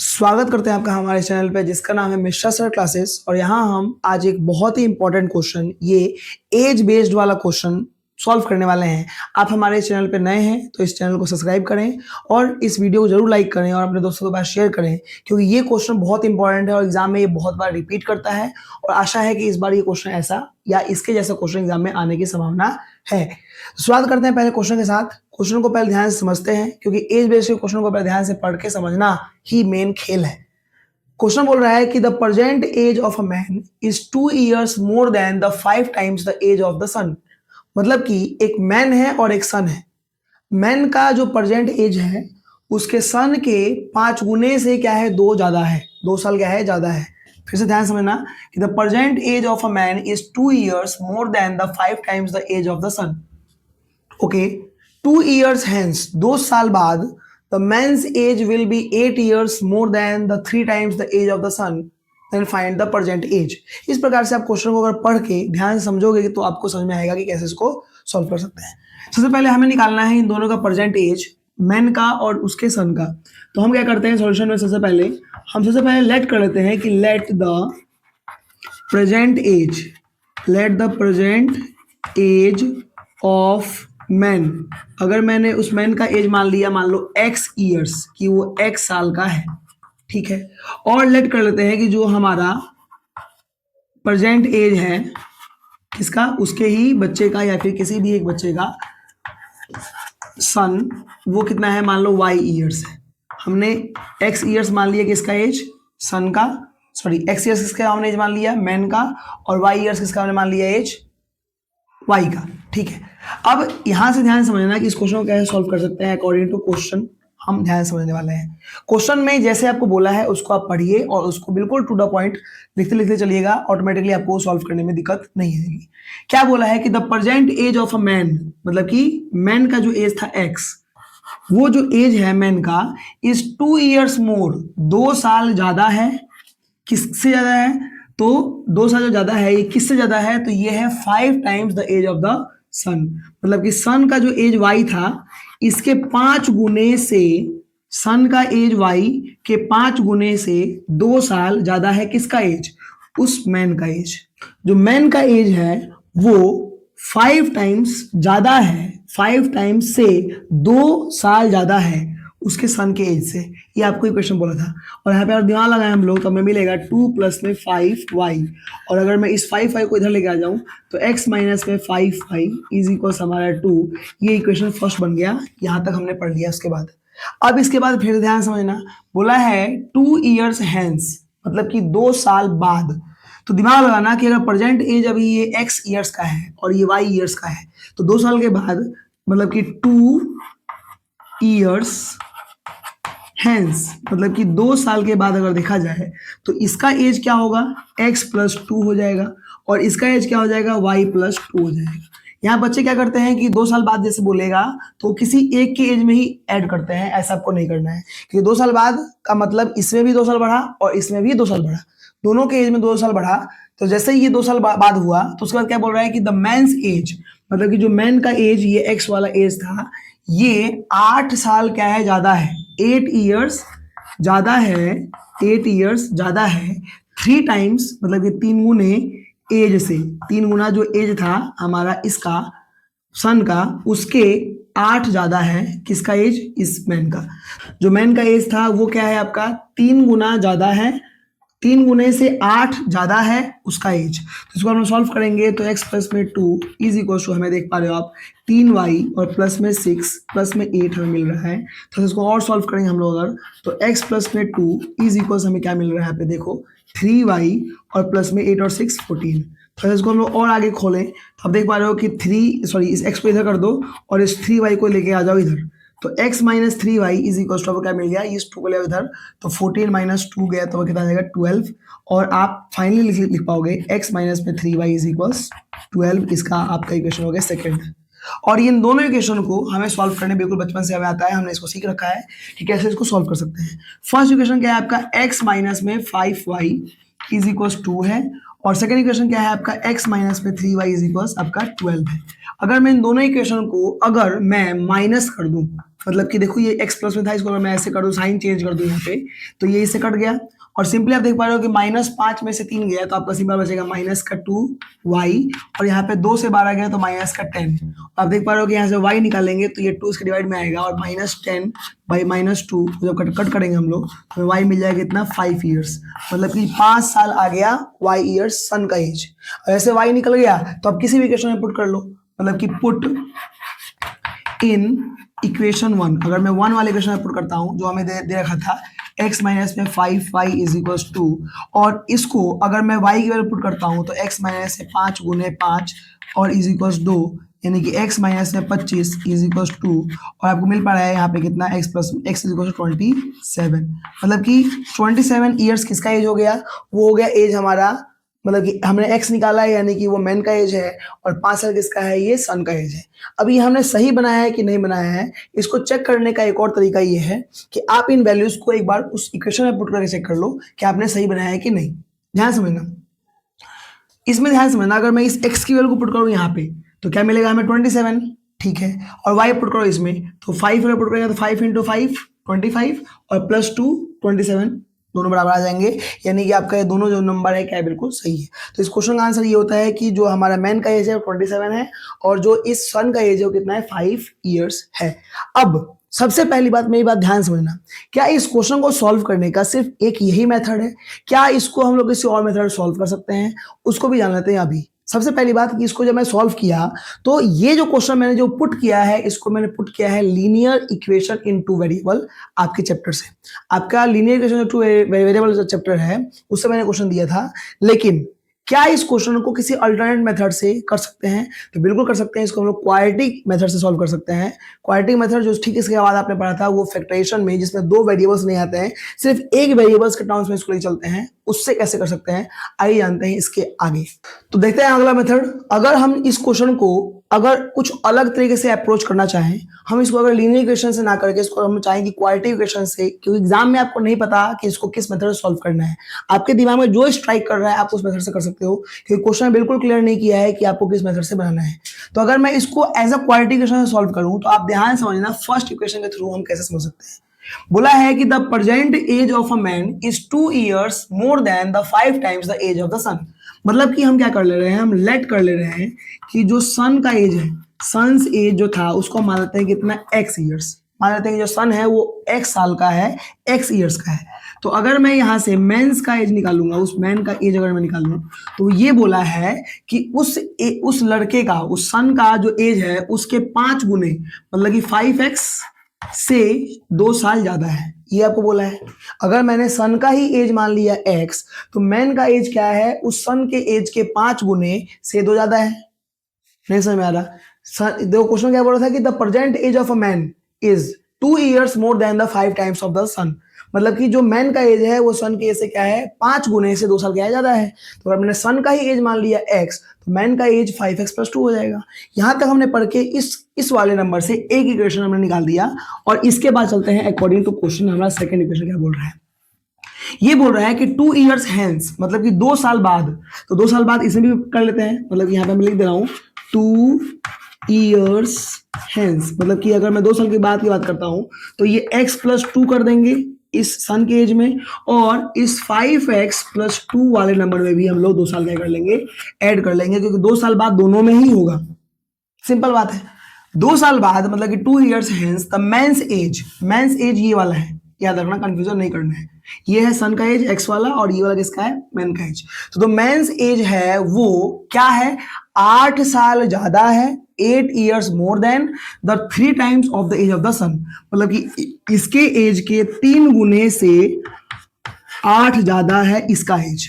स्वागत करते हैं आपका हमारे चैनल पे जिसका नाम है मिश्रा सर क्लासेस। और यहाँ हम आज एक बहुत ही इंपॉर्टेंट क्वेश्चन, ये एज बेस्ड वाला क्वेश्चन सॉल्व करने वाले हैं। आप हमारे चैनल पे नए हैं तो इस चैनल को सब्सक्राइब करें और इस वीडियो को जरूर लाइक करें और अपने दोस्तों के पास शेयर करें, क्योंकि ये क्वेश्चन बहुत इंपॉर्टेंट है और एग्जाम में ये बहुत बार रिपीट करता है और आशा है कि इस बार ये क्वेश्चन ऐसा या इसके जैसा क्वेश्चन एग्जाम में आने की संभावना है। शुरुआत करते हैं पहले क्वेश्चन के साथ। क्वेश्चन को पहले ध्यान से समझते हैं, क्योंकि एज बेस्ड क्वेश्चन को पहले ध्यान से पढ़ के समझना ही मेन खेल है। क्वेश्चन बोल रहा है कि the present age of a man is 2 years more than the 5 times the age of the son. मतलब कि एक मैन है और एक सन है। मैन का जो प्रेजेंट एज है उसके सन के 5 गुने से क्या है, 2 ज्यादा है, 2 साल क्या है, ज्यादा है। फिर से ध्यान समझना कि the present age of a man is 2 years more than the 5 times the age of the son. Okay, 2 years hence, 2 साल बाद the man's age will be 8 years more than the 3 times the age of the sun, then find the present age। इस प्रकार से आप question को अगर पढ़ के ध्यान से समझोगे तो आपको समझ में आएगा कि कैसे इसको सॉल्व कर सकते हैं। सबसे पहले हमें निकालना है इन दोनों का प्रेजेंट एज, मैन का और उसके सन का। तो हम क्या करते हैं सॉल्यूशन में, सबसे पहले लेट कर लेते हैं कि let the present age of man. अगर मैंने उस मैन का एज मान लिया, मान लो x ईयर्स, कि वो x साल का है, ठीक है। और लेट कर लेते हैं कि जो हमारा प्रेजेंट एज है किसका, उसके ही बच्चे का या फिर किसी भी एक बच्चे का सन, वो कितना है, मान लो y ईयर्स है। हमने x ईयर्स मान लिया किसका एज, सन का, सॉरी x ईयर्स किसका हमने एज मान लिया, मैन का, और y ईयर्स किसका हमने मान लिया एज, y का, ठीक है। अब यहां से ध्यान समझना कि इस क्वेश्चन को कैसे सॉल्व कर सकते हैं अकॉर्डिंग टू क्वेश्चन। हम ध्यान समझने वाले हैं। क्वेश्चन में जैसे आपको बोला है उसको आप पढ़िए और उसको बिल्कुल टू द पॉइंट लिखते लिखते चलिएगा, ऑटोमेटिकली आपको सॉल्व करने में दिक्कत नहीं आएगी। क्या बोला है कि the present age of a man, मतलब कि मैन का जो एज था x, वो जो एज है मैन का इज 2 years मोर, 2 साल ज्यादा है। किससे ज्यादा है, तो 2 साल जो ज्यादा है ये किससे ज्यादा है, तो ये है 5 times the age of the son. मतलब कि सन का जो एज y था इसके 5 गुने से, सन का एज y के 5 गुने से 2 साल ज्यादा है किसका एज, उस मैन का एज। जो मैन का एज है वो 5 टाइम्स ज्यादा है, 5 टाइम्स से 2 साल ज्यादा है उसके सन के एज से। ये आपको क्वेश्चन बोला था। और यहाँ पे अगर दिमाग लगाए हम लोग तो हमें मिलेगा 2 प्लस में 5y, और अगर मैं इस 5y को इधर लेके आ जाऊं तो x माइनस में 5y इज इक्वल हमारा 2। ये इक्वेशन फर्स्ट बन गया, यहाँ तक हमने पढ़ लिया। उसके बाद अब इसके बाद फिर ध्यान समझना, बोला है 2 years hence, मतलब कि 2 साल बाद। तो दिमाग लगाना कि अगर प्रेजेंट एज अभी ये x ईयर्स का है और ये y ईयर्स का है, तो 2 साल के बाद मतलब कि 2 years हेंस, मतलब कि 2 साल के बाद अगर देखा जाए तो इसका एज क्या होगा, x प्लस 2 हो जाएगा, और इसका एज क्या हो जाएगा, y प्लस 2 हो जाएगा। यहाँ बच्चे क्या करते हैं कि 2 साल बाद जैसे बोलेगा तो किसी एक के एज में ही ऐड करते हैं। ऐसा आपको नहीं करना है, क्योंकि 2 साल बाद का मतलब इसमें भी 2 साल बढ़ा और इसमें भी 2 साल बढ़ा, दोनों के एज में 2 साल बढ़ा। तो जैसे ही ये 2 साल बाद हुआ तो उसके बाद क्या बोल रहा है कि द मैन्स एज, मतलब कि जो मैन का एज, ये एक्स वाला एज था, ये 8 साल क्या है, ज्यादा है, 8 years ज्यादा है, 8 years ज्यादा है 3 टाइम्स, मतलब कि 3 गुने एज से, 3 गुना जो एज था हमारा इसका सन का, उसके 8 ज्यादा है किसका एज, इस मैन का। जो मैन का एज था वो क्या है आपका 3 गुना ज्यादा है, 3 गुने से 8 ज्यादा है उसका एज। तो इसको हम सॉल्व करेंगे तो x प्लस में 2 इज इक्वल टू, हमें देख पा रहे हो आप 3y और प्लस में 6 प्लस में 8 हमें मिल रहा है। तो इसको और सॉल्व करेंगे हम लोग अगर, तो x प्लस में 2 इज इक्वल हमें क्या मिल रहा है, यहाँ पे देखो 3y और प्लस में 8 और 6 14। तो इसको हम लोग और आगे खोलें तो आप देख पा रहे हो कि इस x को इधर कर दो और इस 3y को लेके आ जाओ इधर, तो x minus 3y is equal to क्या मिल गया, इस 2 को ले इधर, तो 14 माइनस 2 गया तो कितना आ जाएगा 12। और आप फाइनली लिख पाओगे x माइनस में 3y इज इक्वल 12। इसका आपका इक्वेशन हो गया सेकंड। और इन दोनों इक्वेशन को हमें सॉल्व करने बिल्कुल बचपन से हमें आता है, हमने इसको सीख रखा है कि कैसे इसको सॉल्व कर सकते हैं। फर्स्ट इक्वेशन क्या है आपका, x माइनस में 5y इज इक्वल 2 है, और सेकंड इक्वेशन क्या है आपका, x माइनस में 3y इज इक्वल आपका 12 है। अगर मैं इन दोनों इक्वेशन को अगर मैं माइनस कर दूं, मतलब कि देखो ये x प्लस में था, इसको अगर मैं ऐसे कर दूं, साइन चेंज कर दूं यहाँ पे, तो ये इससे कट गया और सिंपली आप देख पा रहे हो कि -5 में से 3 गया तो आपका सिंपल बचेगा -2y और यहाँ पे 2 से 12 गया तो -10। आप देख पा रहे हो कि यहाँ से y निकालेंगे तो ये 2 इसके डिवाइड में आएगा और -10 बाई -2 जब कट करेंगे हम लोग तो y मिल जाएगा कितना 5 ईयर्स, मतलब कि 5 साल आ गया y ईयर्स सन का एज। और ऐसे y निकल गया तो आप किसी भी इक्वेशन में पुट कर लो, मतलब कि पुट इन इक्वेशन 1, अगर मैं 1 वाले इक्वेशन में पुट करता हूं जो हमें दे रखा था x माइनस में 5y इज इक्वल टू, और इसको अगर मैं y की वैल्यू पुट करता हूं तो x माइनस से 5 गुने 5 और इज इक्वल 2, यानी कि x माइनस में 25 इज इक्वल टू, और आपको मिल पा रहा है यहाँ पे कितना x plus x is equal to 27, मतलब कि 27 ईयर्स किसका एज हो गया, वो हो गया एज हमारा, मतलब कि हमने x निकाला है यानी कि वो मैन का एज है और 5 साल किसका है, ये सन का एज है। अब ये हमने सही बनाया है कि नहीं बनाया है, इसको चेक करने का एक और तरीका ये है कि आप इन वैल्यूज को एक बार उस इक्वेशन में पुट करके चेक कर लो कि आपने सही बनाया है कि नहीं। ध्यान समझना, इसमें ध्यान समझना, अगर मैं इस x की वैल्यू को पुट करूँ यहाँ पे तो क्या मिलेगा हमें 27, ठीक है, और y पुट करो इसमें तो 5 अगर पुट करेंगे तो 5 × 5 25 और +2 27, दोनों बराबर आ जाएंगे, यानी कि आपका ये दोनों जो नंबर है क्या है, बिल्कुल सही है। तो इस क्वेश्चन का आंसर ये होता है कि जो हमारा मैन का एज है वो 27 है और जो इस सन का एज है वो कितना है, 5 ईयर्स है। अब सबसे पहली बात, मेरी बात ध्यान समझना, क्या इस क्वेश्चन को सॉल्व करने का सिर्फ एक यही मेथड है, क्या इसको हम लोग किसी और मेथड सॉल्व कर सकते हैं, उसको भी जान लेते हैं अभी। सबसे पहली बात कि इसको जब मैं सॉल्व किया तो ये जो क्वेश्चन मैंने जो पुट किया है, इसको मैंने पुट किया है linear equation in two variable आपके चैप्टर से। आपका लीनियर इक्वेशन टू वेरिएबल जो चैप्टर है उससे मैंने क्वेश्चन दिया था, लेकिन क्या इस क्वेश्चन को किसी अल्टरनेट मेथड से कर सकते हैं, तो बिल्कुल कर सकते हैं। इसको हम लोग क्वाड्रेटिक मेथड से सॉल्व कर सकते हैं। क्वाड्रेटिक मेथड जो ठीक इसके बाद आपने पढ़ा था वो फैक्टराइजेशन में, जिसमें 2 वेरिएबल्स नहीं आते हैं, सिर्फ एक वेरिएबल्स के टर्म्स में इसको लेके चलते हैं, उससे कैसे कर सकते हैं आइए जानते हैं इसके आगे। तो देखते हैं अगला मेथड। अगर हम इस क्वेश्चन को अगर कुछ अलग तरीके से अप्रोच करना चाहें, हम इसको अगर लीनियर इक्वेशन से ना करके इसको हम चाहें कि क्वाड्रेटिक इक्वेशन से, क्योंकि एग्जाम में आपको नहीं पता कि इसको किस मेथड से सॉल्व करना है, आपके दिमाग में जो स्ट्राइक कर रहा है आप उस मेथड से कर सकते हो, क्योंकि क्वेश्चन बिल्कुल क्लियर नहीं किया है कि आपको किस मेथड से बनाना है। तो अगर मैं इसको एज अ क्वाड्रेटिक इक्वेशन से सॉल्व करूं तो आप ध्यान समझना, फर्स्ट इक्वेशन के थ्रू हम कैसे समझ सकते हैं। बोला है कि the present age of a man is 2 years more than the 5 times the age of the son. मतलब कि हम क्या कर ले रहे हैं, हम लेट कर ले रहे हैं कि जो सन का एज है, सन्स एज जो था उसको मान लेते हैं कितना, x ईयर्स। मान लेते हैं कि जो सन है वो x साल का है, x ईयर्स का है। तो अगर मैं यहाँ से मेंस का एज निकालूंगा, उस मैन का एज अगर मैं निकालूं तो ये बोला है कि उस लड़के का, उस सन का जो एज है उसके 5 गुने, मतलब कि 5x से 2 साल ज्यादा है, ये आपको बोला है। अगर मैंने सन का ही एज मान लिया x, तो मैन का एज क्या है, उस सन के एज के 5 गुने से 2 ज्यादा है। नहीं समझ में आ रहा? देखो क्वेश्चन क्या बोल रहा था कि the present age of a man is 2 years more than the 5 times of the son. मतलब कि जो मैन का एज है वो सन के एज से क्या है, 5 गुने से 2 साल क्या है, ज्यादा है। तो अगर मैंने सन का ही एज मान लिया x, तो मैन का एज 5x + 2 हो जाएगा। यहां तक हमने पढ़ के इस वाले नंबर से एक इक्वेशन हमने निकाल दिया, और इसके बाद चलते हैं अकॉर्डिंग टू क्वेश्चन। हमारा सेकंड इक्वेशन क्या बोल रहा है, ये बोल रहा है कि 2 ईयर्स हेंस, मतलब कि 2 साल बाद। तो 2 साल बाद इसे भी कर लेते हैं, मतलब यहाँ पे मैं लिख दे रहा हूं 2 ईयर्स हेंस, मतलब कि अगर मैं 2 साल के बाद की बात करता हूं तो ये x + 2 कर देंगे इस सन के एज में, और इस 5x + 2 वाले नंबर में भी हम लोग 2 साल क्या कर लेंगे, ऐड कर लेंगे, क्योंकि 2 साल बाद दोनों में ही होगा। सिंपल बात है। 2 साल बाद मतलब कि 2 years hence the man's age ये वाला है, याद रखना, कंफ्यूजन नहीं करना है। ये है सन का एज x वाला, और ये वाला किसका है, मैन का एज। तो मेंस एज है वो क्या है, 8 साल ज्यादा है, 8 years more than the 3 times of the age of the son. मतलब कि इसके एज के 3 गुने से 8 ज्यादा है इसका एज।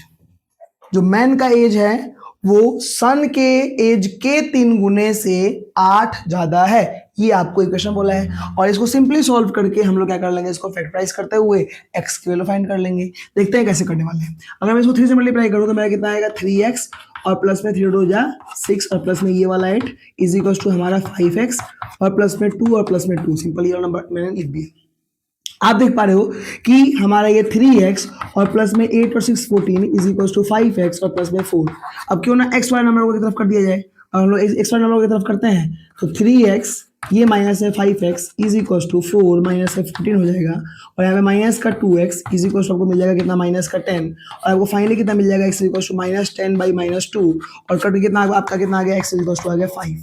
जो मैन का एज है वो सन के एज के 3 गुने से 8 ज्यादा है, ये आपको इक्वेशन बोला है। और इसको सिंपली सॉल्व करके हम लोग क्या कर लेंगे, इसको फैक्टराइज करते हुए x की वैल्यू फाइंड कर लेंगे। देखते हैं कैसे करने वाले हैं। अगर मैं इसको 3 से मल्टीप्लाई करूं तो मेरा कितना आएगा, 3x, और प्लस में 3 2 जा 6, और प्लस में ये वाला 8 इज इक्वल टू हमारा 5x, और प्लस में 2 और प्लस में 2। सिंपल ये नंबर मैंने लिख दिया। आप देख पा रहे हो कि हमारा ये 3x और प्लस में 8 और 6 14 इज इक्वल टू 5x और प्लस में 4। अब क्यों ना x वाले नंबर की तरफ कर दिया जाए, और हम लोग x वाले नंबर की तरफ करते हैं, तो 3x ये माइनस है 5x is equal to 4 minus है 15 हो जाएगा, और यहाँ पे माइनस का 2x इज इक्वल टू आपको मिल जाएगा कितना, माइनस का 10, और आपको फाइनली कितना मिल जाएगा, x is equal to minus 10 by minus 2, और कट कितना आपका कितना आ गया, x इज इक्वल टू आ गया 5,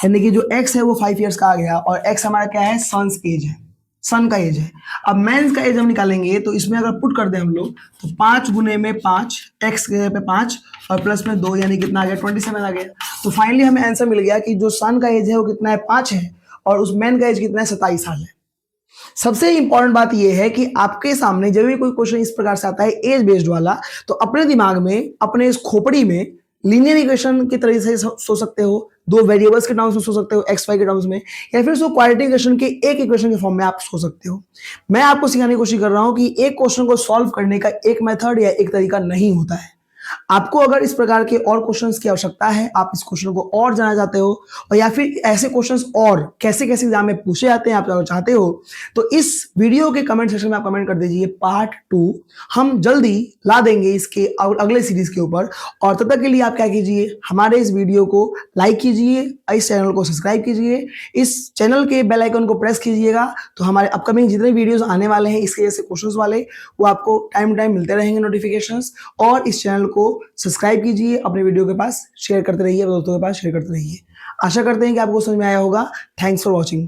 यानी कि जो x है वो 5 ईयर्स का आ गया, और x हमारा क्या है, सन्स एज है, सन का एज है। अब मेंस का एज हम निकालेंगे तो इसमें अगर पुट कर दें हम लोग तो 5 गुने में 5, एक्स के पे 5 और प्लस में 2, यानी कितना आ गया, 27 आ गया। तो फाइनली हमें आंसर मिल गया कि जो सन का एज है वो कितना है, 5 है, और उस मैन का एज कितना है, 27 साल है। सबसे इंपॉर्टेंट बात यह है कि आपके सामने जब भी कोई क्वेश्चन इस प्रकार से आता है एज बेस्ड वाला, तो अपने दिमाग में, अपने इस खोपड़ी में लीनियर इक्वेशन की तरह से सोच सकते हो, दो वेरिएबल्स के टर्म्स में सोच सकते हो, एक्स वाई के टर्म्स में, या फिर उसको क्वाड्रेटिक इक्वेशन के एक इक्वेशन के फॉर्म में आप सोच सकते हो। मैं आपको सिखाने की कोशिश कर रहा हूं कि एक क्वेश्चन को सॉल्व करने का एक मेथड या एक तरीका नहीं होता है। आपको अगर इस प्रकार के और क्वेश्चंस की आवश्यकता है, आप इस क्वेश्चन को और जानना चाहते हो, और या फिर ऐसे क्वेश्चंस और कैसे कैसे एग्जाम में पूछे जाते हैं आप अगर चाहते हो, तो इस वीडियो के कमेंट सेक्शन में आप कमेंट कर दीजिए पार्ट 2, हम जल्दी ला देंगे इसके अगले सीरीज के ऊपर। और तब तक के लिए आप क्या कीजिए, हमारे इस वीडियो को लाइक कीजिए, इस चैनल को सब्सक्राइब कीजिए, इस चैनल के बेल आइकन को प्रेस कीजिएगा, तो हमारे अपकमिंग जितने वीडियोस आने वाले हैं इसके जैसे क्वेश्चंस वाले, वो आपको टाइम टाइम मिलते रहेंगे नोटिफिकेशंस। और इस चैनल को सब्सक्राइब कीजिए, अपने वीडियो के पास शेयर करते रहिए, दोस्तों के पास शेयर करते रहिए। आशा करते हैं कि आपको समझ में आया होगा। Thanks for watching.